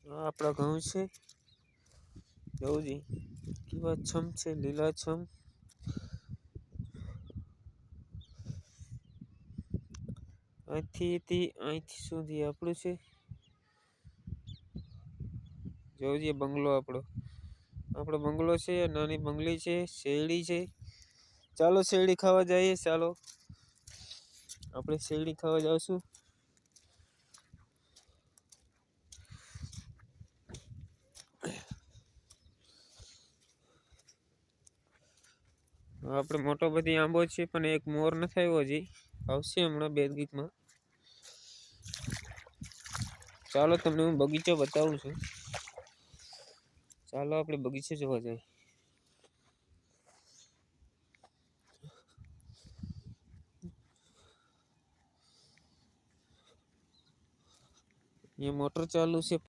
આપણા ઘઉં છે જોઉંજી કેવા છમ છે લીલાછમ અહીંથી સુધી આપણું છે જોઉંજી બંગલો આપણો બંગલો છે નાની બંગલી છે શેરડી છે ચાલો શેરડી ખાવા જઈએ ચાલો આપણે શેરડી ખાવા જાવશું આપણે મોટો બધી આંબો છે પણ એક મોર નથી આવ્યો હજી આવશે હમણાં બે ગીતમાં ચાલો તમને હું બગીચો બતાવું છું ચાલો આપણે બગીચે જોવા જઈએ ये मोटर चालू से